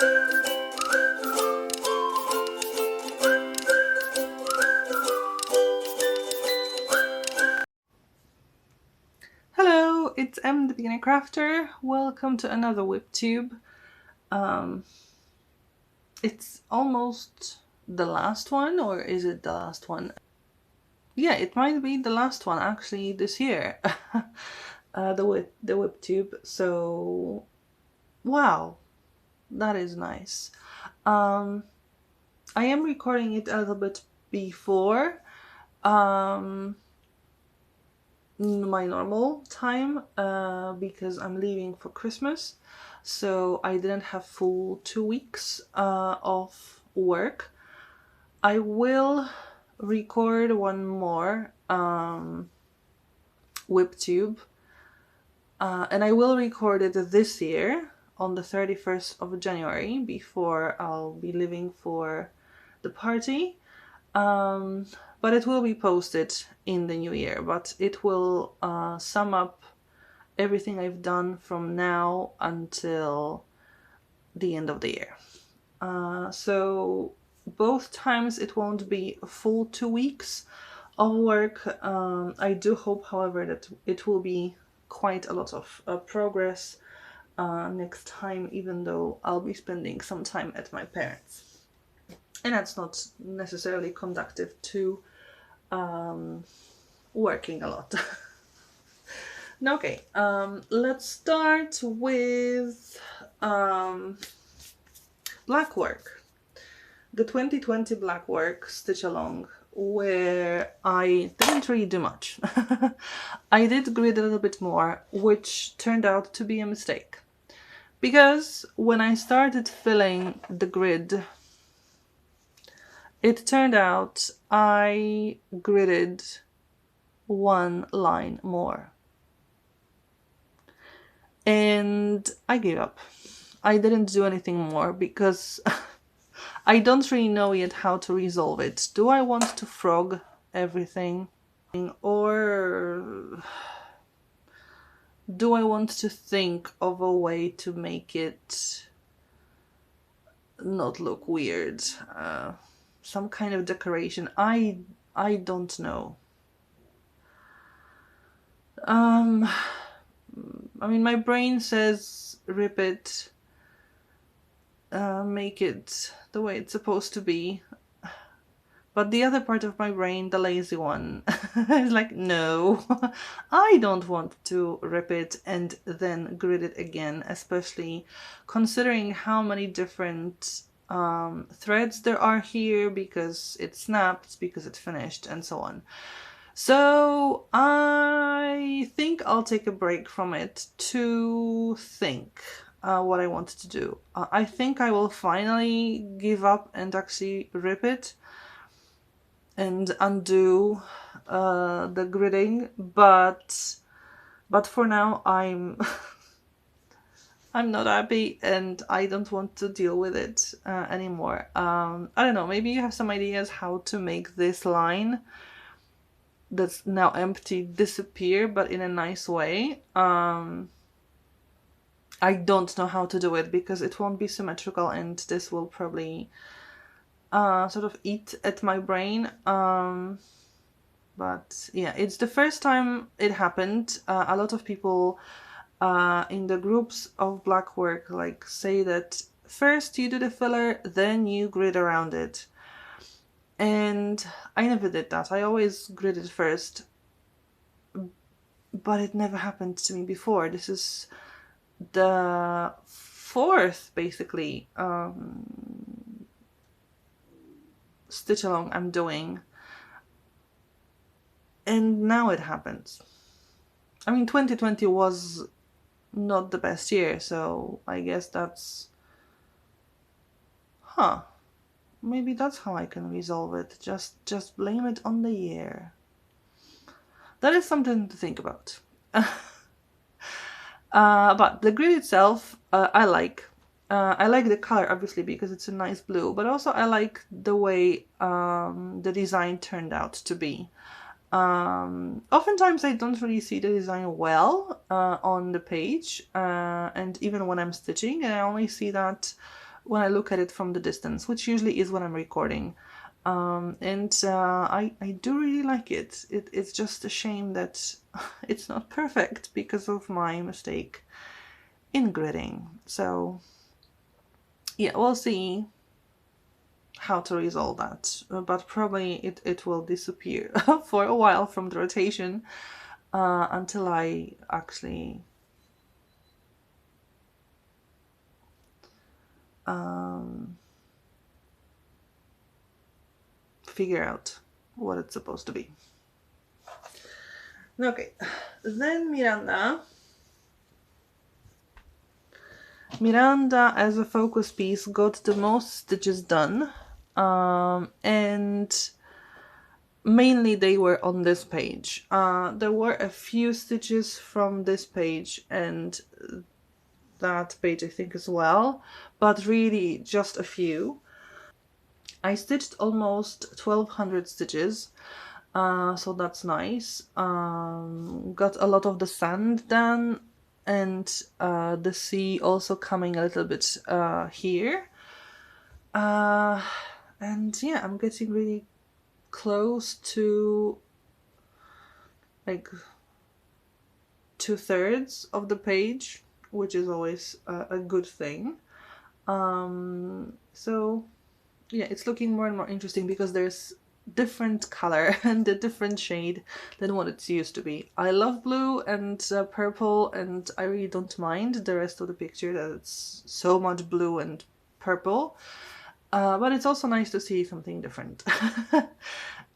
Hello, it's M, the beginner crafter. Welcome to another WIPTube. It's almost the last one, or is it the last one? Yeah, it might be the last one actually this year. The WIPTube. So, wow, that is nice. I am recording it a little bit before my normal time because I'm leaving for Christmas, so I didn't have full 2 weeks of work. I will record one more WIPTube and I will record it this year on the 31st of January before I'll be leaving for the party. But it will be posted in the new year, but it will sum up everything I've done from now until the end of the year. So both times it won't be a full 2 weeks of work. I do hope, however, that it will be quite a lot of progress next time, even though I'll be spending some time at my parents'. And that's not necessarily conducive to working a lot. Okay, let's start with black work. The 2020 black work stitch along, where I didn't really do much. I did grid a little bit more, which turned out to be a mistake. Because when I started filling the grid, it turned out I gridded one line more. And I gave up. I didn't do anything more because I don't really know yet how to resolve it. Do I want to frog everything? Or do I want to think of a way to make it not look weird? Some kind of decoration. I don't know. I mean, my brain says rip it, make it the way it's supposed to be. But the other part of my brain, the lazy one, is like, no, I don't want to rip it and then grid it again, especially considering how many different threads there are here, because it snapped, because it finished, and so on. So I think I'll take a break from it to think what I want to do. I think I will finally give up and actually rip it and undo the gridding, but for now I'm I'm not happy and I don't want to deal with it anymore. I don't know, maybe you have some ideas how to make this line that's now empty disappear, but in a nice way. I don't know how to do it because it won't be symmetrical and this will probably sort of eat at my brain. But yeah, it's the first time it happened. A lot of people in the groups of black work like say that first you do the filler, then you grid around it. And I never did that. I always gridded first, but it never happened to me before. This is the fourth, basically, stitch along I'm doing. And now it happens. I mean, 2020 was not the best year, so I guess that's... Maybe that's how I can resolve it. Just blame it on the year. That is something to think about. But the grid itself, I like. I like the color, obviously, because it's a nice blue, but also I like the way the design turned out to be. Oftentimes I don't really see the design well on the page, and even when I'm stitching, and I only see that when I look at it from the distance, which usually is when I'm recording. I do really like it. It's just a shame that it's not perfect because of my mistake in gridding. So yeah, we'll see how to resolve that, but probably it will disappear for a while from the rotation until I actually figure out what it's supposed to be. Okay, then Miranda as a focus piece got the most stitches done, and mainly they were on this page. There were a few stitches from this page and that page I think as well, but really just a few. I stitched almost 1200 stitches, so that's nice. Got a lot of the sand done, and the sea also coming a little bit here. And yeah, I'm getting really close to like 2/3 of the page, which is always a good thing. So yeah, it's looking more and more interesting because there's different color and a different shade than what it's used to be. I love blue and purple, and I really don't mind the rest of the picture that it's so much blue and purple, but it's also nice to see something different.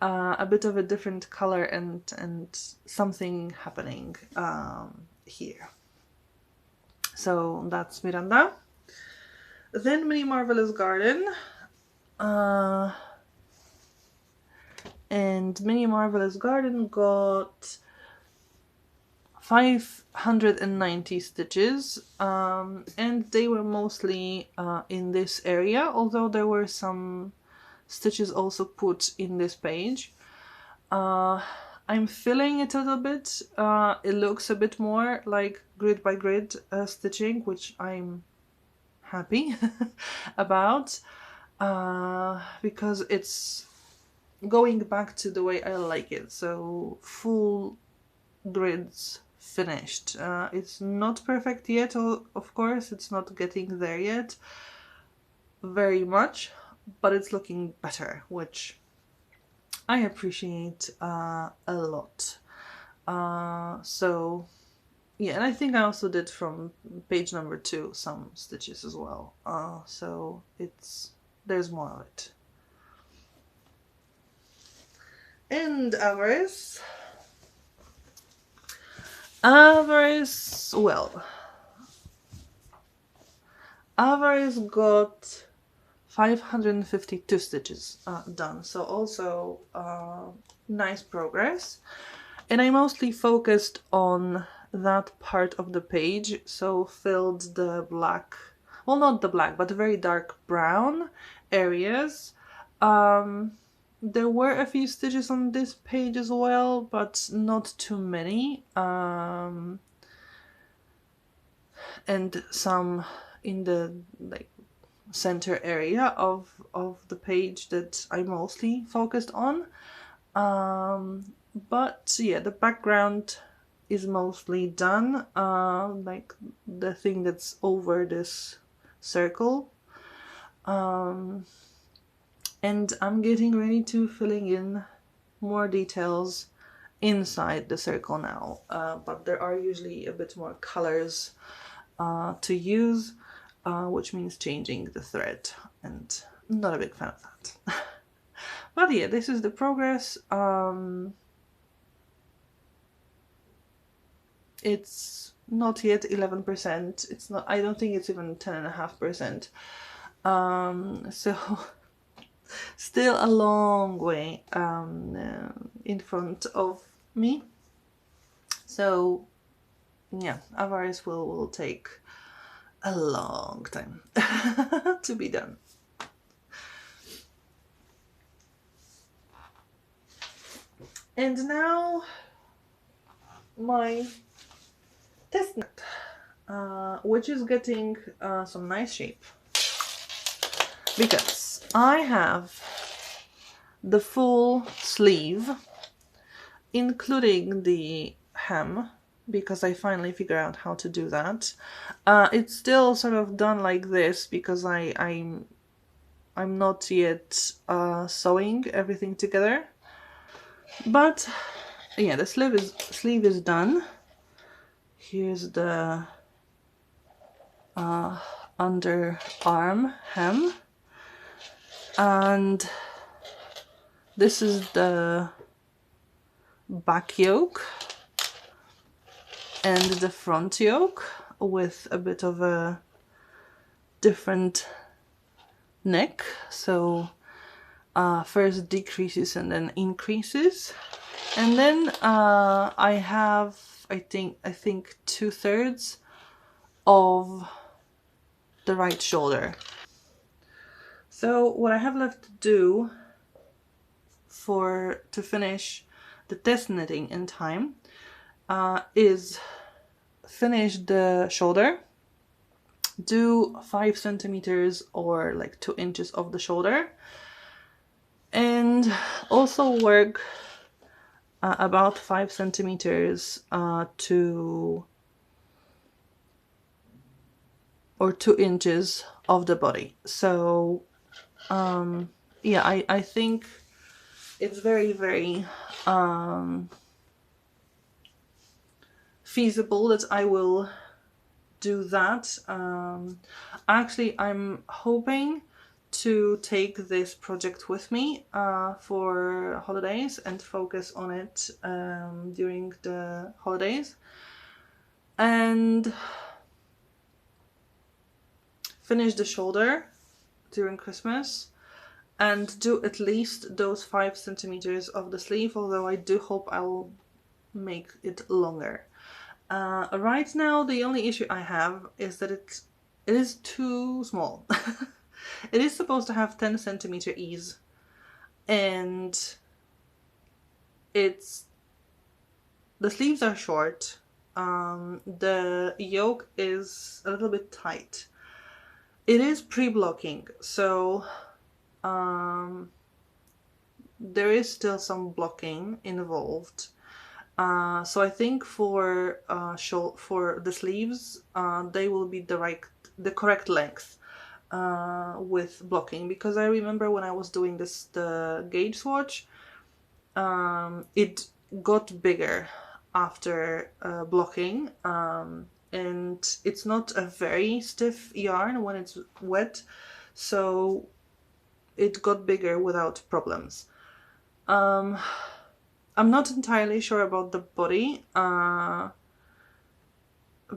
A bit of a different color and something happening here. So that's Miranda. Then Mini Marvelous Garden. And Mini Marvelous Garden got 590 stitches, and they were mostly in this area, although there were some stitches also put in this page. I'm filling it a little bit. It looks a bit more like grid by grid stitching, which I'm happy about, because it's going back to the way I like it. So full grids finished. It's not perfect yet, of course, it's not getting there yet very much, but it's looking better, which I appreciate a lot. So yeah, and I think I also did from page number 2 some stitches as well, so there's more of it. And Avarice, well, Avarice got 552 stitches done, so also nice progress. And I mostly focused on that part of the page, so filled the black, well, not the black, but the very dark brown areas. There were a few stitches on this page as well, but not too many. And some in the like center area of the page that I mostly focused on. But yeah, the background is mostly done, like the thing that's over this circle. And I'm getting ready to filling in more details inside the circle now, but there are usually a bit more colors to use, which means changing the thread, and I'm not a big fan of that. But yeah, this is the progress. It's not yet 11%. It's not, I don't think it's even 10.5%. So still a long way in front of me. So yeah, Avarice will take a long time to be done. And now my test net, which is getting some nice shape. because I have the full sleeve, including the hem, because I finally figured out how to do that. It's still sort of done like this because I'm not yet sewing everything together. But yeah, the sleeve is done. Here's the underarm hem, and this is the back yoke and the front yoke with a bit of a different neck. So first decreases and then increases, and then I have I think 2/3 of the right shoulder. So what I have left to do to finish the test knitting in time is finish the shoulder, do 5 centimeters or like 2 inches of the shoulder, and also work about 5 centimeters or 2 inches of the body. So yeah, I think it's very, very feasible that I will do that. Actually, I'm hoping to take this project with me for holidays and focus on it during the holidays, and finish the shoulder during Christmas and do at least those 5 centimeters of the sleeve, although I do hope I'll make it longer. Right now, the only issue I have is that it is too small. It is supposed to have 10 centimeter ease, and the sleeves are short. The yoke is a little bit tight. It is pre-blocking, so there is still some blocking involved. So I think for the sleeves, they will be the correct length with blocking, because I remember when I was doing the gauge swatch, it got bigger after blocking, and it's not a very stiff yarn when it's wet, so it got bigger without problems. I'm not entirely sure about the body,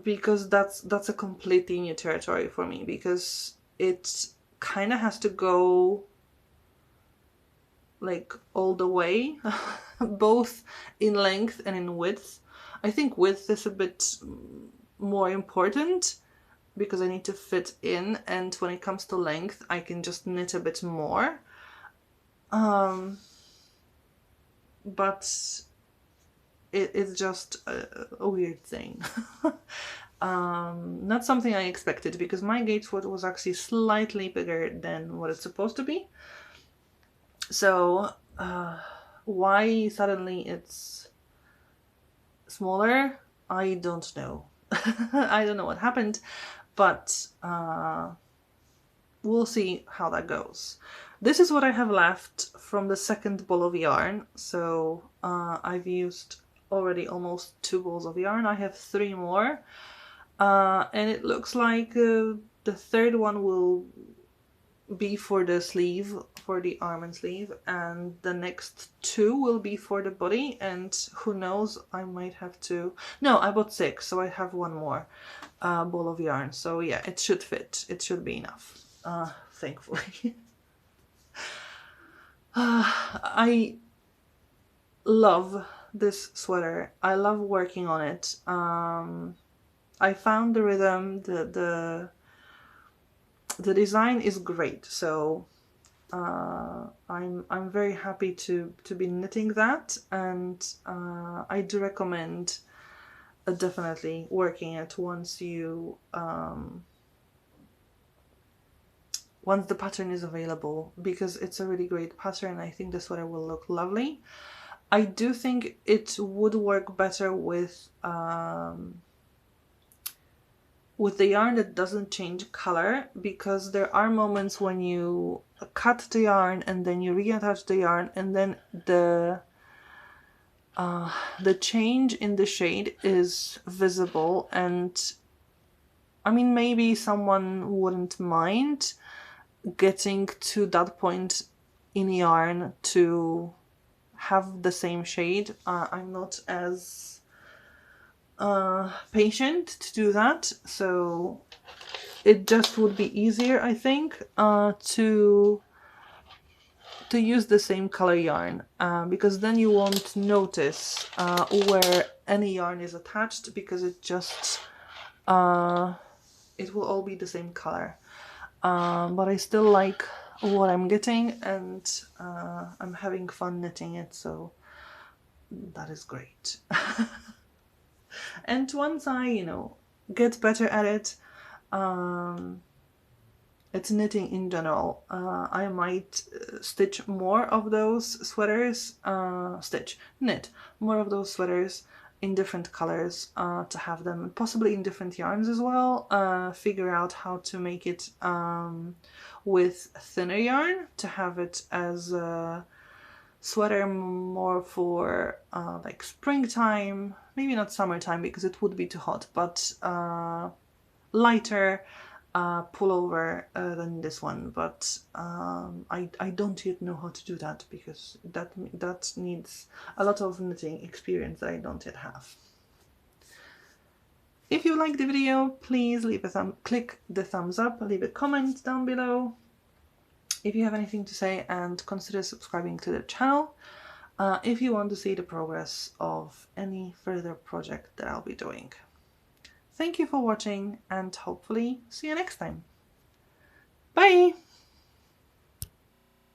because that's a completely new territory for me, because it kind of has to go like all the way, both in length and in width. I think width is a bit more important because I need to fit in, and when it comes to length I can just knit a bit more. But it's just a weird thing. Not something I expected, because my gauge swatch was actually slightly bigger than what it's supposed to be. So why suddenly it's smaller, I don't know. I don't know what happened, but we'll see how that goes. This is what I have left from the second ball of yarn. So I've used already almost 2 balls of yarn. I have 3 more, and it looks like the third one will be for the sleeve, for the arm and sleeve, and the next 2 will be for the body, and who knows, I might have to... No, I bought 6, so I have 1 more ball of yarn. So yeah, it should fit. It should be enough, thankfully. I love this sweater. I love working on it. I found the rhythm, the design is great, so I'm very happy to be knitting that, and I do recommend definitely working it once once the pattern is available, because it's a really great pattern. I think the sweater will look lovely. I do think it would work better with the yarn that doesn't change color, because there are moments when you cut the yarn and then you reattach the yarn, and then the change in the shade is visible. And I mean, maybe someone wouldn't mind getting to that point in yarn to have the same shade. I'm not as patient to do that, so it just would be easier, I think, to use the same color yarn, because then you won't notice where any yarn is attached, because it just it will all be the same color. But I still like what I'm getting, and I'm having fun knitting it, so that is great. And once I, you know, get better at it, it's knitting in general, I might stitch more of those sweaters, knit more of those sweaters in different colors, to have them possibly in different yarns as well. Figure out how to make it with thinner yarn, to have it as a sweater more for like springtime, maybe not summertime because it would be too hot, but lighter pullover than this one. But I don't yet know how to do that, because that needs a lot of knitting experience that I don't yet have. If you like the video, please leave a click the thumbs up, leave a comment down below if you have anything to say, and consider subscribing to the channel if you want to see the progress of any further project that I'll be doing. Thank you for watching, and hopefully see you next time. Bye!